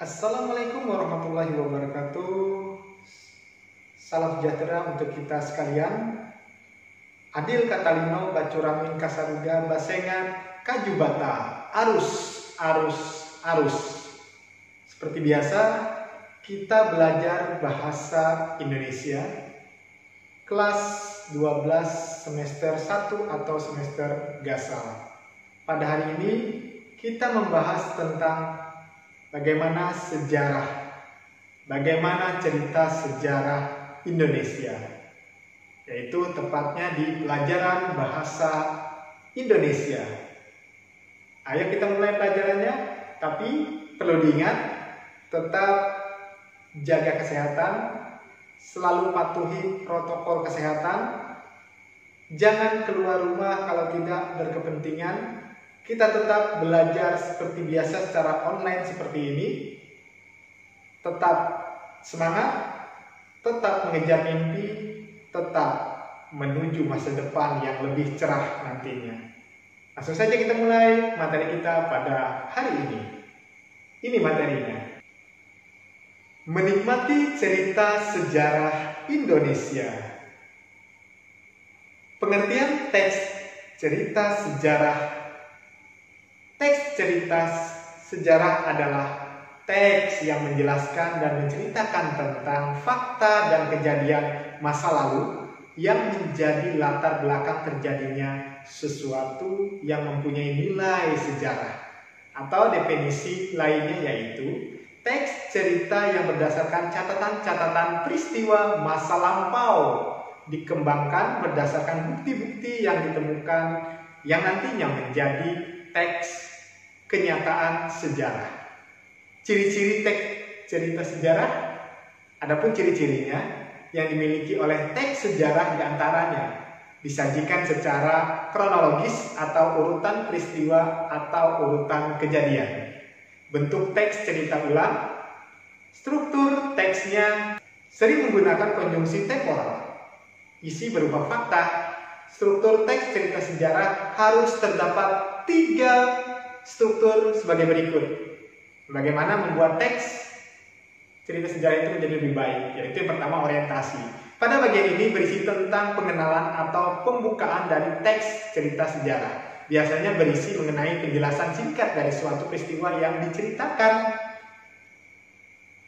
Assalamualaikum warahmatullahi wabarakatuh. Salam sejahtera untuk kita sekalian. Adil katalino bacuramin kasaruga basengan kajubata arus arus arus. Seperti biasa kita belajar bahasa Indonesia kelas 12 semester 1 atau semester gasal. Pada hari ini kita membahas tentang bagaimana sejarah, bagaimana cerita sejarah Indonesia, yaitu tepatnya di pelajaran bahasa Indonesia. Ayo kita mulai pelajarannya, tapi perlu diingat, tetap jaga kesehatan, selalu patuhi protokol kesehatan, jangan keluar rumah kalau tidak berkepentingan. Kita tetap belajar seperti biasa secara online seperti ini. Tetap semangat, tetap mengejar mimpi, tetap menuju masa depan yang lebih cerah nantinya. Langsung saja kita mulai materi kita pada hari ini. Ini materinya. Menikmati cerita sejarah Indonesia. Pengertian teks cerita sejarah. Teks cerita sejarah adalah teks yang menjelaskan dan menceritakan tentang fakta dan kejadian masa lalu yang menjadi latar belakang terjadinya sesuatu yang mempunyai nilai sejarah. Atau definisi lainnya yaitu teks cerita yang berdasarkan catatan-catatan peristiwa masa lampau dikembangkan berdasarkan bukti-bukti yang ditemukan yang nantinya menjadi teks kenyataan sejarah. Ciri-ciri teks cerita sejarah, adapun ciri-cirinya yang dimiliki oleh teks sejarah diantaranya disajikan secara kronologis atau urutan peristiwa atau urutan kejadian. Bentuk teks cerita ulang, struktur teksnya sering menggunakan konjungsi temporal. Isi berupa fakta, struktur teks cerita sejarah harus terdapat 3 struktur sebagai berikut. Bagaimana membuat teks cerita sejarah itu menjadi lebih baik, yaitu yang pertama orientasi. Pada bagian ini berisi tentang pengenalan atau pembukaan dari teks cerita sejarah. Biasanya berisi mengenai penjelasan singkat dari suatu peristiwa yang diceritakan,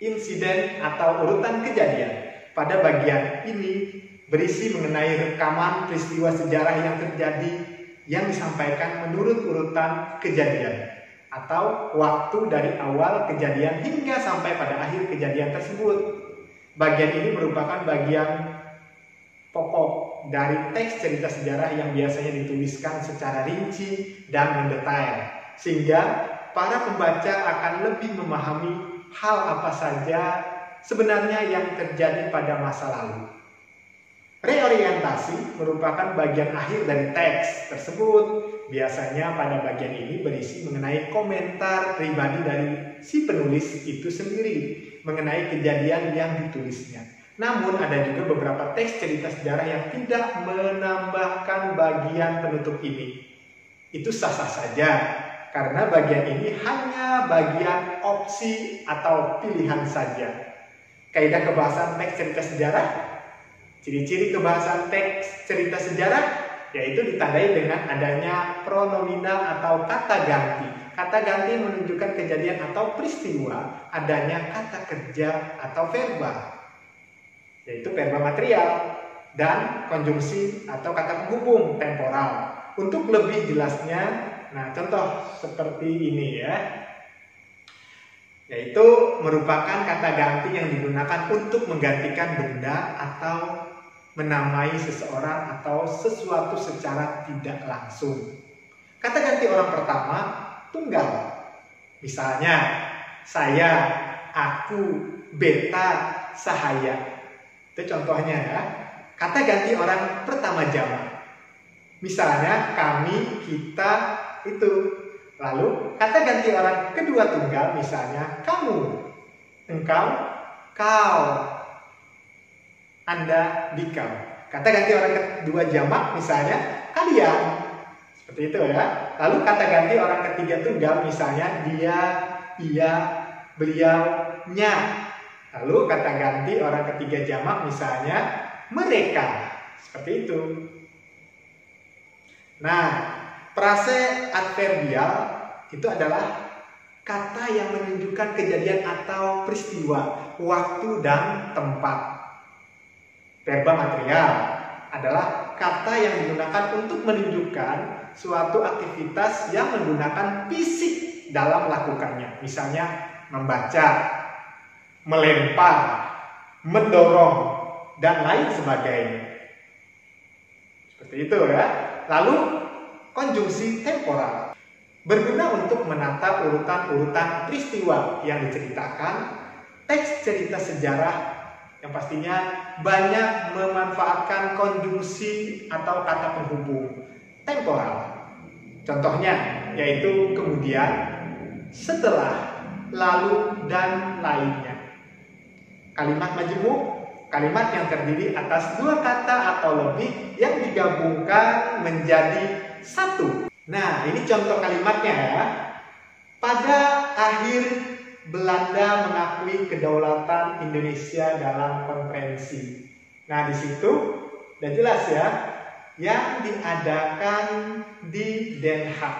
insiden atau urutan kejadian. Pada bagian ini berisi mengenai rekaman peristiwa sejarah yang terjadi yang disampaikan menurut urutan kejadian atau waktu dari awal kejadian hingga sampai pada akhir kejadian tersebut. Bagian ini merupakan bagian pokok dari teks cerita sejarah yang biasanya dituliskan secara rinci dan mendetail, sehingga para pembaca akan lebih memahami hal apa saja sebenarnya yang terjadi pada masa lalu. Reorientasi merupakan bagian akhir dari teks tersebut. Biasanya pada bagian ini berisi mengenai komentar pribadi dari si penulis itu sendiri mengenai kejadian yang ditulisnya. Namun ada juga beberapa teks cerita sejarah yang tidak menambahkan bagian penutup ini. Itu sah-sah saja, karena bagian ini hanya bagian opsi atau pilihan saja. Kaidah kebahasan teks cerita sejarah. Ciri-ciri kebahasan teks cerita sejarah yaitu ditandai dengan adanya pronominal atau kata ganti. Kata ganti menunjukkan kejadian atau peristiwa, adanya kata kerja atau verba, yaitu verba material, dan konjungsi atau kata penghubung temporal. Untuk lebih jelasnya, nah contoh seperti ini ya, yaitu merupakan kata ganti yang digunakan untuk menggantikan benda atau menamai seseorang atau sesuatu secara tidak langsung. Kata ganti orang pertama tunggal. Misalnya saya, aku, beta, sahaya. Itu contohnya ya. Kata ganti orang pertama jamak. Misalnya kami, kita, itu. Lalu kata ganti orang kedua tunggal, misalnya kamu, engkau, kau, Anda, dikau. Kata ganti orang kedua jamak, misalnya kalian. Seperti itu ya. Lalu kata ganti orang ketiga tunggal, misalnya dia, ia, beliaunya. Lalu kata ganti orang ketiga jamak misalnya mereka. Seperti itu. Nah, frase adverbial itu adalah kata yang menunjukkan kejadian atau peristiwa, waktu dan tempat. Verba material adalah kata yang digunakan untuk menunjukkan suatu aktivitas yang menggunakan fisik dalam melakukannya. Misalnya membaca, melempar, mendorong, dan lain sebagainya. Seperti itu ya. Lalu konjungsi temporal berguna untuk menata urutan-urutan peristiwa yang diceritakan. Teks cerita sejarah yang pastinya banyak memanfaatkan konjungsi atau kata penghubung temporal. Contohnya yaitu kemudian, setelah, lalu, dan lainnya. Kalimat majemuk, kalimat yang terdiri atas dua kata atau lebih yang digabungkan menjadi satu. Nah, ini contoh kalimatnya ya. Pada akhir Belanda mengakui kedaulatan Indonesia dalam konferensi. Nah, di situ udah jelas ya, yang diadakan di Den Haag.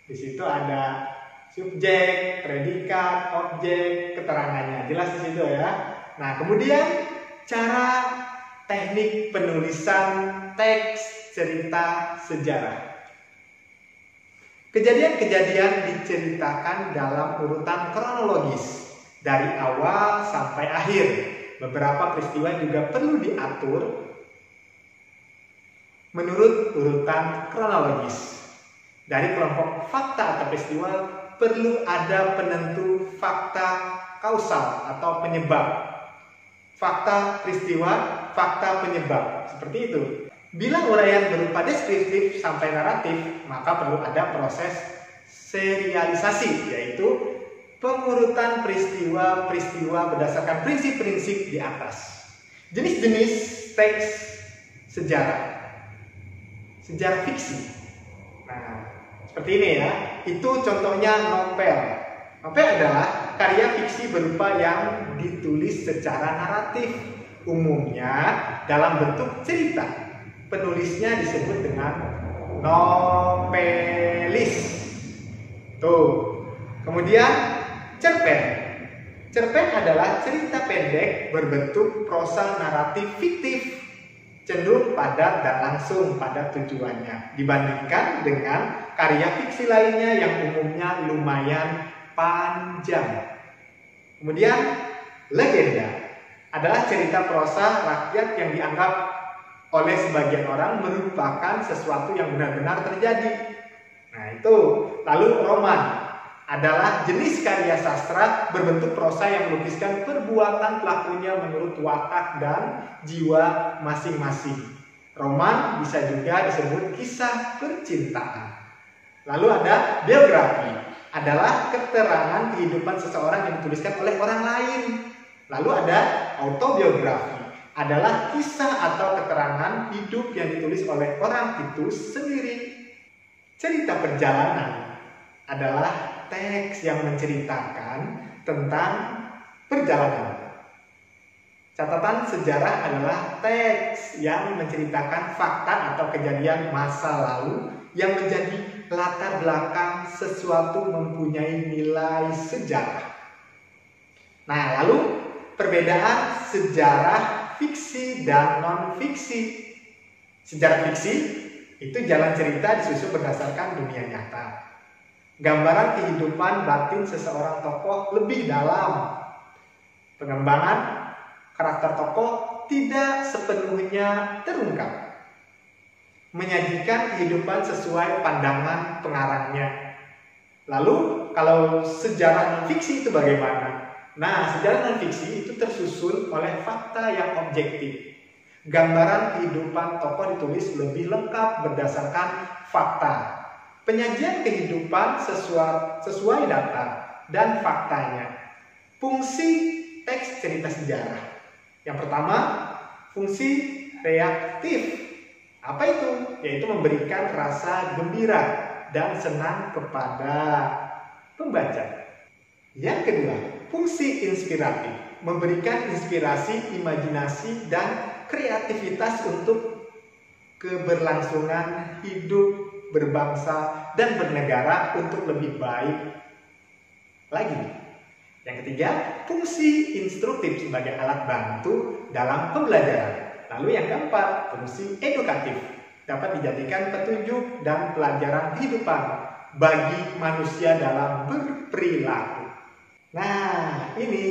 Di situ ada subjek, predikat, objek, keterangannya. Jelas di situ ya. Nah, kemudian cara teknik penulisan teks cerita sejarah. Kejadian-kejadian diceritakan dalam urutan kronologis dari awal sampai akhir. Beberapa peristiwa juga perlu diatur menurut urutan kronologis. Dari kelompok fakta atau peristiwa perlu ada penentu fakta kausal atau penyebab. Fakta peristiwa, fakta penyebab. Seperti itu. Bila uraian berupa deskriptif sampai naratif, maka perlu ada proses serialisasi, yaitu pengurutan peristiwa-peristiwa berdasarkan prinsip-prinsip di atas. Jenis-jenis teks sejarah. Sejarah fiksi. Nah, seperti ini ya. Itu contohnya novel. Novel adalah karya fiksi berupa yang ditulis secara naratif, umumnya dalam bentuk cerita. Penulisnya disebut dengan novelis. Tuh. Kemudian cerpen. Cerpen adalah cerita pendek berbentuk prosa naratif fiktif, cenderung padat dan langsung pada tujuannya dibandingkan dengan karya fiksi lainnya yang umumnya lumayan panjang. Kemudian legenda adalah cerita prosa rakyat yang dianggap oleh sebagian orang merupakan sesuatu yang benar-benar terjadi. Nah, itu. Lalu roman adalah jenis karya sastra berbentuk prosa yang melukiskan perbuatan pelakunya menurut watak dan jiwa masing-masing. Roman bisa juga disebut kisah percintaan. Lalu ada biografi, adalah keterangan kehidupan seseorang yang dituliskan oleh orang lain. Lalu ada autobiografi, adalah kisah atau keterangan hidup yang ditulis oleh orang itu sendiri. Cerita perjalanan adalah teks yang menceritakan tentang perjalanan. Catatan sejarah adalah teks yang menceritakan fakta atau kejadian masa lalu yang menjadi latar belakang sesuatu mempunyai nilai sejarah. Nah, lalu perbedaan sejarah fiksi dan non-fiksi. Sejarah fiksi itu jalan cerita disusun berdasarkan dunia nyata. Gambaran kehidupan batin seseorang tokoh lebih dalam. Pengembangan karakter tokoh tidak sepenuhnya terungkap. Menyajikan kehidupan sesuai pandangan pengarangnya. Lalu kalau sejarah non-fiksi itu bagaimana? Nah, sejarah non-fiksi itu tersusun oleh fakta yang objektif. Gambaran kehidupan tokoh ditulis lebih lengkap berdasarkan fakta. Penyajian kehidupan sesuai data dan faktanya. Fungsi teks cerita sejarah. Yang pertama, fungsi reaktif. Apa itu? Yaitu memberikan rasa gembira dan senang kepada pembaca. Yang kedua, fungsi inspiratif, memberikan inspirasi, imajinasi, dan kreativitas untuk keberlangsungan hidup, berbangsa, dan bernegara untuk lebih baik lagi. Yang ketiga, fungsi instruktif sebagai alat bantu dalam pembelajaran. Lalu yang keempat, fungsi edukatif, dapat dijadikan petunjuk dan pelajaran kehidupan bagi manusia dalam berperilaku. Nah, ini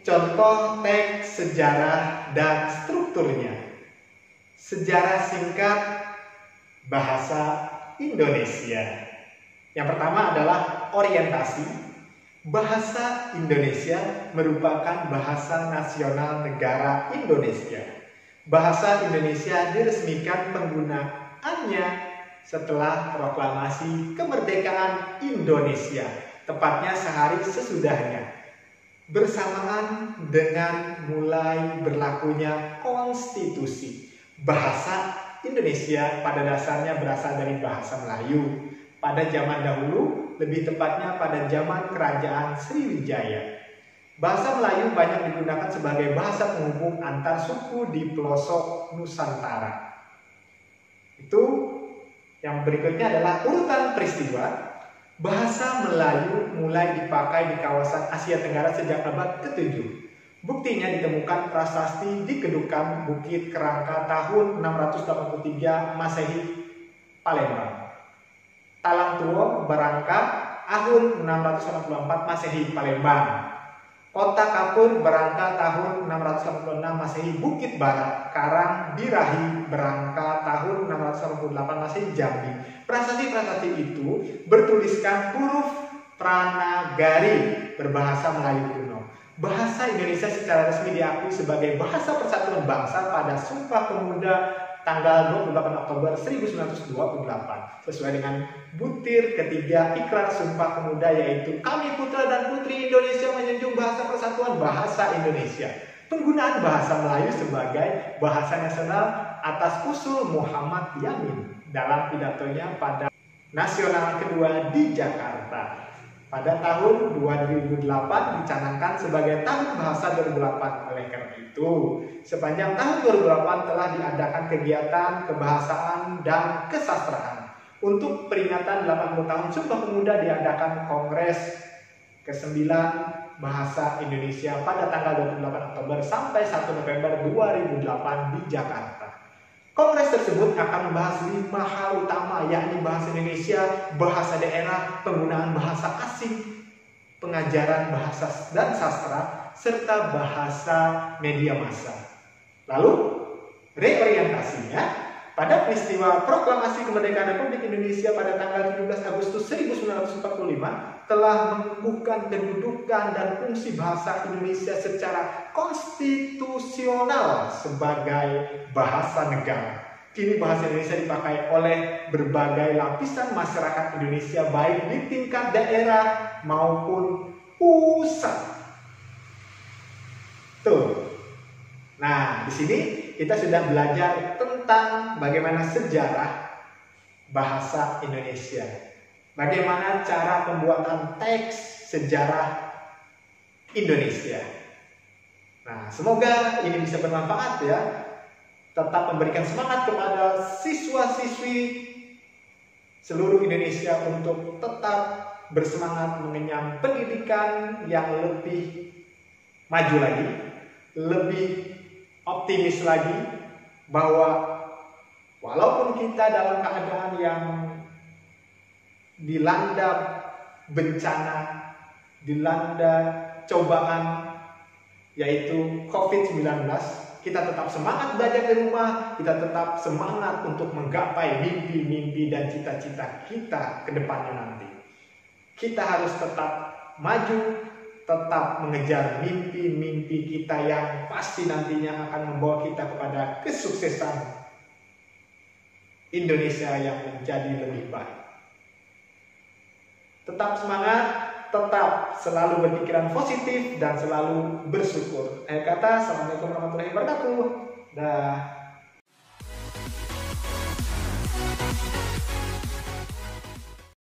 contoh teks sejarah dan strukturnya. Sejarah singkat bahasa Indonesia. Yang pertama adalah orientasi. Bahasa Indonesia merupakan bahasa nasional negara Indonesia. Bahasa Indonesia diresmikan penggunaannya setelah proklamasi kemerdekaan Indonesia, tepatnya sehari sesudahnya, bersamaan dengan mulai berlakunya konstitusi. Bahasa Indonesia pada dasarnya berasal dari bahasa Melayu. Pada zaman dahulu, lebih tepatnya pada zaman Kerajaan Sriwijaya. Bahasa Melayu banyak digunakan sebagai bahasa penghubung antar suku di pelosok Nusantara. Itu yang berikutnya adalah urutan peristiwa. Bahasa Melayu mulai dipakai di kawasan Asia Tenggara sejak abad ke-7. Buktinya ditemukan prasasti di Kedukan Bukit Kerangka tahun 683 Masehi Palembang. Talang Tuo Barangka tahun 684 Masehi Palembang. Kota Kapur Barangka tahun 686 Masehi Bukit Barat. Karang Birahi Barangka tahun 688 Masehi Jambi. Prasasti-prasasti itu bertuliskan huruf Pranagari berbahasa Melayu kuno. Bahasa Indonesia secara resmi diakui sebagai bahasa persatuan bangsa pada Sumpah Pemuda tanggal 28 Oktober 1928 sesuai dengan butir ketiga Ikrar Sumpah Pemuda, yaitu kami putra dan putri Indonesia menjunjung bahasa persatuan bahasa Indonesia. Penggunaan bahasa Melayu sebagai bahasa nasional atas usul Muhammad Yamin dalam pidatonya pada Nasional kedua di Jakarta. Pada tahun 2008 dicanangkan sebagai Tahun Bahasa 2008. Oleh karena itu, sepanjang tahun 2008 telah diadakan kegiatan kebahasaan dan kesastraan. Untuk peringatan 80 tahun Sumpah Pemuda diadakan Kongres ke-9 Bahasa Indonesia pada tanggal 28 Oktober sampai 1 November 2008 di Jakarta. Kongres tersebut akan membahas 5 hal utama, yakni bahasa Indonesia, bahasa daerah, penggunaan bahasa asing, pengajaran bahasa dan sastra, serta bahasa media massa. Lalu, reorientasinya pada peristiwa proklamasi kemerdekaan Republik Indonesia pada tanggal 17 Agustus 1945 telah menumbuhkan kedudukan dan fungsi bahasa Indonesia secara konstitusional sebagai bahasa negara. Kini bahasa Indonesia dipakai oleh berbagai lapisan masyarakat Indonesia baik di tingkat daerah maupun pusat. Tuh. Nah, di sini kita sudah belajar tentang bagaimana sejarah bahasa Indonesia. Bagaimana cara pembuatan teks sejarah Indonesia. Nah, semoga ini bisa bermanfaat ya. Tetap memberikan semangat kepada siswa-siswi seluruh Indonesia untuk tetap bersemangat mengenyam pendidikan yang lebih maju lagi, lebih optimis lagi, bahwa walaupun kita dalam keadaan yang dilanda bencana, dilanda cobaan, yaitu COVID-19, kita tetap semangat belajar di rumah, kita tetap semangat untuk menggapai mimpi-mimpi dan cita-cita kita ke depannya nanti. Kita harus tetap maju, tetap mengejar mimpi-mimpi kita yang pasti nantinya akan membawa kita kepada kesuksesan Indonesia yang menjadi lebih baik. Tetap semangat, tetap selalu berpikiran positif dan selalu bersyukur. Akhir kata, assalamualaikum warahmatullahi wabarakatuh. Dah.